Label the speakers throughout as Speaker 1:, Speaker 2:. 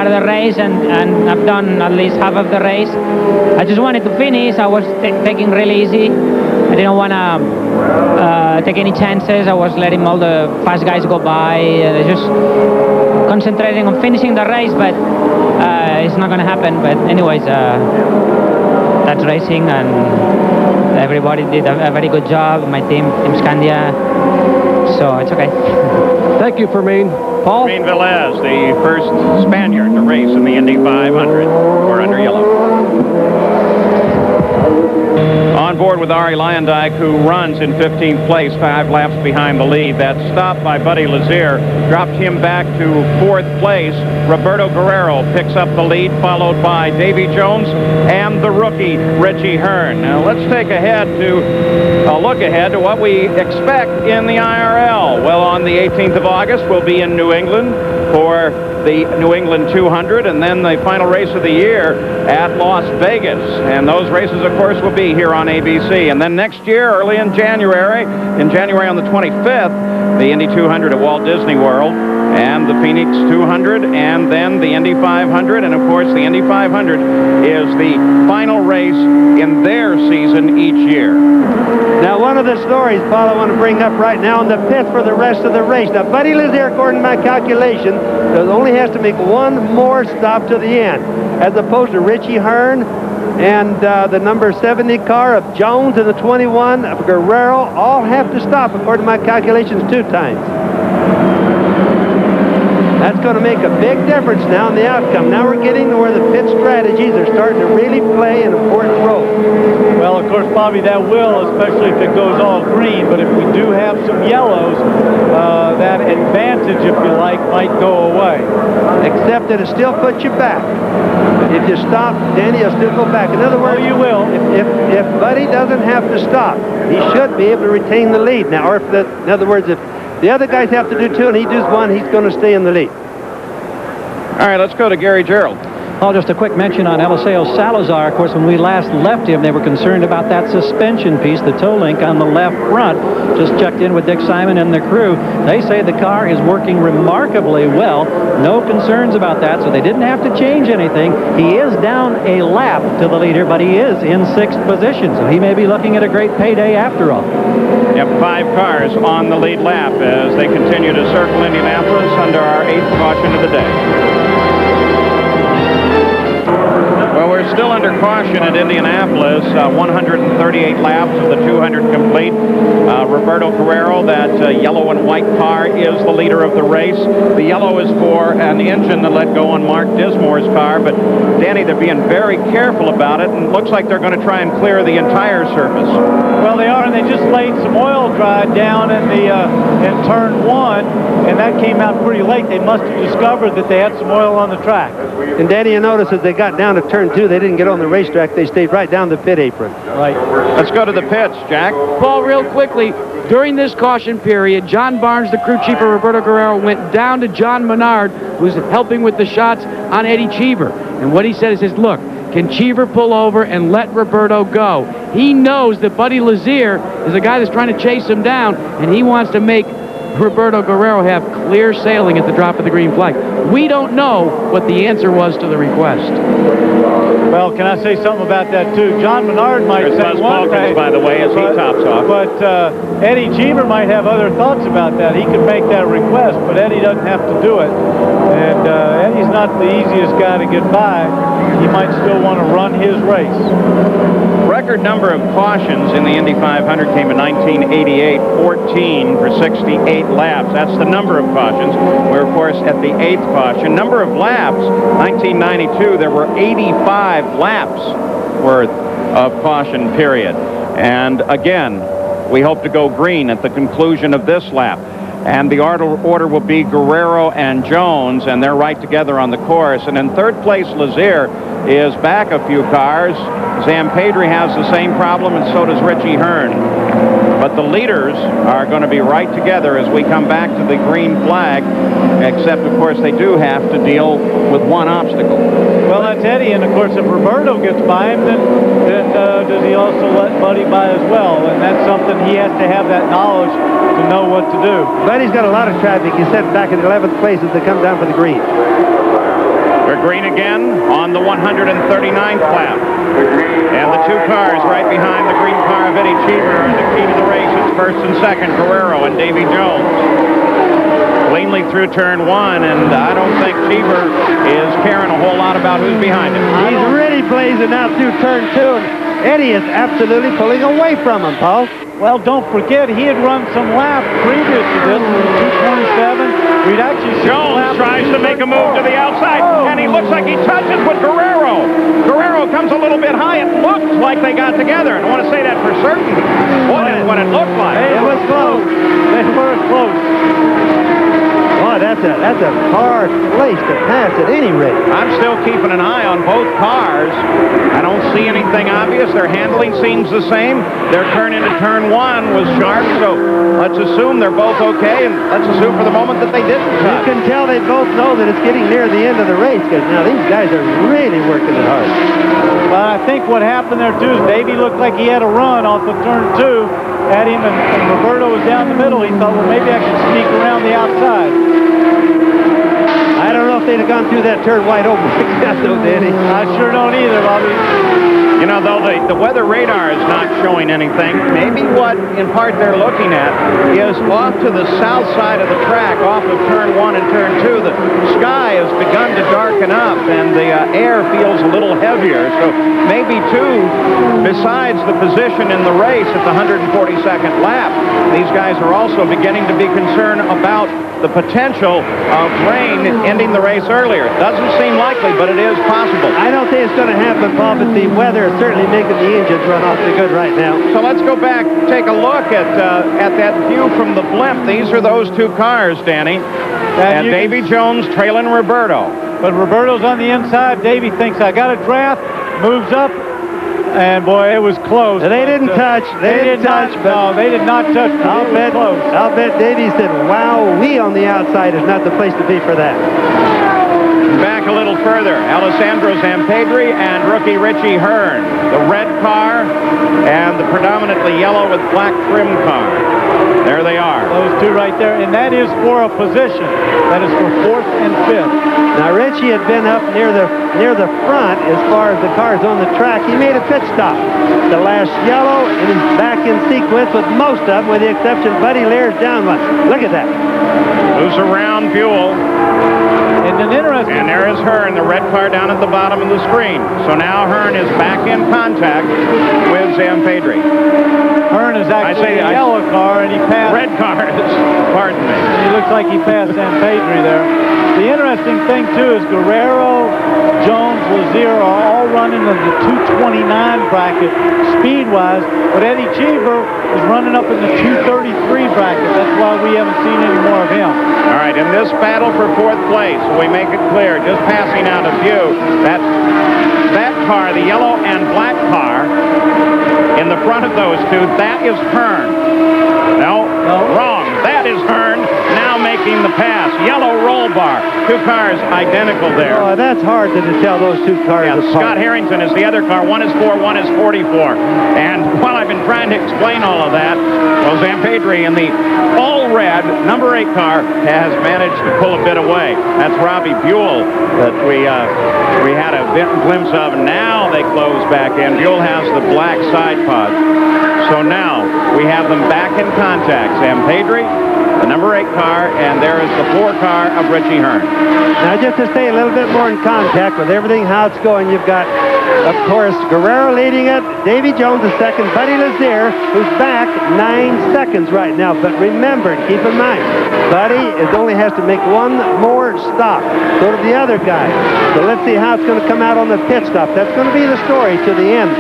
Speaker 1: started the race, and I've done at least half of the race. I just wanted to finish. I was taking really easy. I didn't want to take any chances. I was letting all the fast guys go by, just concentrating on finishing the race, but it's not going to happen. But anyways, that's racing, and everybody did a very good job. My team Scandia, so it's okay.
Speaker 2: Thank you, Fermin. Paul?
Speaker 3: Fermin Velez, the first Spaniard to race in the Indy 500. We're under yellow. On board with Arie Luyendyk, who runs in 15th place, 5 laps behind the lead. That stop by Buddy Lazier dropped him back to 4th place. Roberto Guerrero picks up the lead, followed by Davi Jones and the rookie Richie Hearn. Now let's take a look ahead to what we expect in the IRL. Well, on the 18th of August, we'll be in New England for the New England 200, and then the final race of the year at Las Vegas. And those races, of course, will be here on ABC. And then next year, early in January on the 25th, the Indy 200 at Walt Disney World, and the Phoenix 200, and then the Indy 500. And, of course, the Indy 500 is the final race in their season each year.
Speaker 4: Now, one of the stories, Paul, I want to bring up right now in the pit for the rest of the race. Now, Buddy Lazier, according to my calculation, only has to make one more stop to the end, as opposed to Richie Hearn and the number 70 car of Jones and the 21 of Guerrero all have to stop, according to my calculations, 2 times. That's going to make a big difference now in the outcome. Now we're getting to where the pit strategies are starting to really play an important role.
Speaker 5: Well, of course, Bobby, that will, especially if it goes all green. But if we do have some yellows, that advantage, if you like, might go away.
Speaker 4: Except that it still puts you back. If you stop, Danny, you'll still go back. In other words,
Speaker 5: you will.
Speaker 4: If Buddy doesn't have to stop, he should be able to retain the lead now. Or in other words, if the other guys have to do 2 and he does 1, he's going to stay in the lead.
Speaker 3: All right, let's go to Gary Gerald.
Speaker 2: Oh, just a quick mention on Eliseo Salazar. Of course, when we last left him, they were concerned about that suspension piece, the toe link on the left front. Just checked in with Dick Simon and the crew. They say the car is working remarkably well. No concerns about that, so they didn't have to change anything. He is down a lap to the leader, but he is in 6th position, so he may be looking at a great payday after all.
Speaker 3: Yep, 5 cars on the lead lap as they continue to circle Indianapolis under our 8th caution of the day. Well, we're still under caution at Indianapolis. 138 laps of the 200 complete. Roberto Guerrero, that yellow and white car, is the leader of the race. The yellow is for an engine that let go on Mark Dismore's car, but Danny, they're being very careful about it, and it looks like they're going to try and clear the entire surface.
Speaker 5: Well, they are, and they just laid some oil dry down in turn 1, and that came out pretty late. They must have discovered that they had some oil on the track.
Speaker 4: And Danny, you notice as they got down to turn 2, they didn't get on the racetrack. They stayed right down the pit apron.
Speaker 5: Right.
Speaker 3: Let's go to the pits, Jack.
Speaker 6: Paul, real quickly, during this caution period, John Barnes, the crew chief of Roberto Guerrero, went down to John Menard, who's helping with the shots on Eddie Cheever. And what he said is, look, can Cheever pull over and let Roberto go? He knows that Buddy Lazier is a guy that's trying to chase him down, and he wants to make Roberto Guerrero have clear sailing at the drop of the green flag. We don't know what the answer was to the request.
Speaker 5: Well, can I say something about that, too? John Menard might say one thing,
Speaker 3: by the way, as he tops off.
Speaker 5: But Eddie Cheever might have other thoughts about that. He could make that request, but Eddie doesn't have to do it. And Eddie's not the easiest guy to get by. He might still want to run his race.
Speaker 3: Record number of cautions in the Indy 500 came in 1988, 14 for 68 laps. That's the number of cautions. We're, of course, at the 8th caution. Number of laps, 1992, there were 85 laps worth of caution period. And again, we hope to go green at the conclusion of this lap. And the order will be Guerrero and Jones, and they're right together on the course. And in 3rd place, Lazier is back a few cars. Zampedri has the same problem, and so does Richie Hearn. But the leaders are going to be right together as we come back to the green flag, except, of course, they do have to deal with one obstacle.
Speaker 5: Well, that's Eddie, and, of course, if Roberto gets by him, then does he also let Buddy by as well? And that's something he has to have that knowledge to know what to do.
Speaker 4: Buddy's got a lot of traffic. He said back in 11th place as they come down for the green.
Speaker 3: We're green again on the 139th lap. And the two cars right behind the green car of Eddie Cheever are the key to the race. It's first and second, Guerrero and Davi Jones. Cleanly through turn one, and I don't think Cheever is caring a whole lot about who's behind him.
Speaker 4: He's really blazing out through turn two, and Eddie is absolutely pulling away from him, Paul.
Speaker 5: Well, don't forget, he had run some laps previous to this, 227. We'd actually
Speaker 3: Jones tries to make a move to the outside, and he looks like he touches with Guerrero. Guerrero comes a little bit high. It looks like they got together. I don't want to say that for certain. What it looked like.
Speaker 4: It was close.
Speaker 5: They were close.
Speaker 4: Boy, that's a hard place to pass at any rate.
Speaker 3: I'm still keeping an eye on both cars. I don't see anything obvious. Their handling seems the same. Their turn into turn one was sharp, so let's assume they're both okay, and let's assume for the moment that they didn't touch.
Speaker 4: You can tell they both know that it's getting near the end of the race, because now these guys are really working it hard.
Speaker 5: But I think what happened there, too, is Davey looked like he had a run off of turn two at him, and Roberto was down the middle. He thought, well, maybe I can sneak around the outside.
Speaker 4: I don't know if they'd have gone through that turn wide open like that, though, Danny.
Speaker 5: I sure don't either, Bobby.
Speaker 3: You know, though, the weather radar is not showing anything. Maybe what, in part, they're looking at is off to the south side of the track, off of turn one and turn two, the sky has begun to darken up, and the air feels a little heavier. So maybe, too, besides the position in the race at the 142nd lap, these guys are also beginning to be concerned about the potential of rain ending the race earlier. It doesn't seem likely, but it is possible.
Speaker 4: I don't think it's going to happen, Paul, but the weather is certainly making the engines run awfully good right now.
Speaker 3: So let's go back, take a look at that view from the blimp. These are those two cars, Danny. And Davi Jones trailing Roberto.
Speaker 5: But Roberto's on the inside. Davey thinks, I got a draft, moves up, and boy, it was close.
Speaker 4: They didn't touch. They didn't touch.
Speaker 5: No, they did not touch.
Speaker 4: I'll bet Davey said, wow, we on the outside is not the place to be for that.
Speaker 3: Back a little further, Alessandro Zampedri and rookie Richie Hearn. The red car and the predominantly yellow with black trim car. There they are.
Speaker 5: Those two right there, and that is for a position. That is for fourth and fifth.
Speaker 4: Now, Richie had been up near the front as far as the cars on the track. He made a pit stop. The last yellow, and he's back in sequence with most of them, with the exception of Buddy Lear's down one. Look at that.
Speaker 3: Moves around Buell. And there is Hearn, the red car down at the bottom of the screen. So now Hearn is back in contact with Zampedri.
Speaker 5: Hearn is actually a yellow car, and he passed.
Speaker 3: Red car is, pardon me.
Speaker 5: He looks like he passed Zampedri there. The interesting thing, too, is Guerrero, Jones, Lazier are all running in the 229 bracket speed-wise, but Eddie Cheever is running up in the 233 bracket. That's why we haven't seen any more of him.
Speaker 3: All right, in this battle for fourth place, we make it clear, just passing out a view, that car, the yellow and black car, in the front of those two, that is Hearn. No, wrong. That is Hearn now making the pass. Yellow roll bar. Two cars identical there.
Speaker 4: Oh, that's hard to tell those two cars apart.
Speaker 3: Scott Harrington is the other car. One is 4, one is 44. And while I've been trying to explain all of that, well, Zampedri in the all-red number 8 car has managed to pull a bit away. That's Robbie Buell that we had a glimpse of. Now they close back in. Buell has the black side pod. So now we have them back in contact. Zampedri, the number 8 car, and there is the 4 car of Richie Hearn.
Speaker 4: Now, just to stay a little bit more in contact with everything how it's going, you've got, of course, Guerrero leading it, Davi Jones the second, Buddy Lazier, who's back 9 seconds right now. But remember, keep in mind, Buddy only has to make one more stop. So do the other guy. So let's see how it's going to come out on the pit stop. That's going to be the story to the end.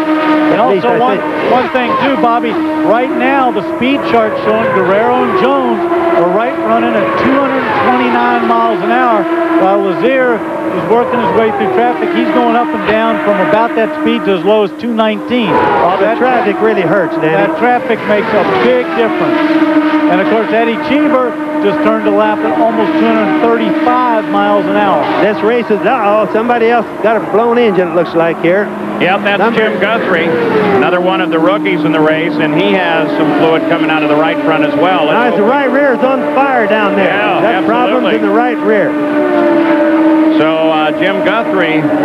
Speaker 5: And also one thing, too, Bobby, right now the speed chart showing Guerrero and Jones are running at 229 miles an hour, while Lazier is working his way through traffic. He's going up and down from about that speed to as low as 219.
Speaker 4: Oh, the traffic really hurts, Danny.
Speaker 5: That traffic makes a big difference. And, of course, Eddie Cheever just turned a lap at almost 235 miles an hour.
Speaker 4: This race is, somebody else got a blown engine, it looks like here.
Speaker 3: Yep, that's Jim Guthrie, another one of the rookies in the race, and he has some fluid coming out of the right front as well.
Speaker 4: Now, the right rear is on fire down there.
Speaker 3: Yeah,
Speaker 4: That's
Speaker 3: absolutely.
Speaker 4: problems in the right rear.
Speaker 3: So Jim Guthrie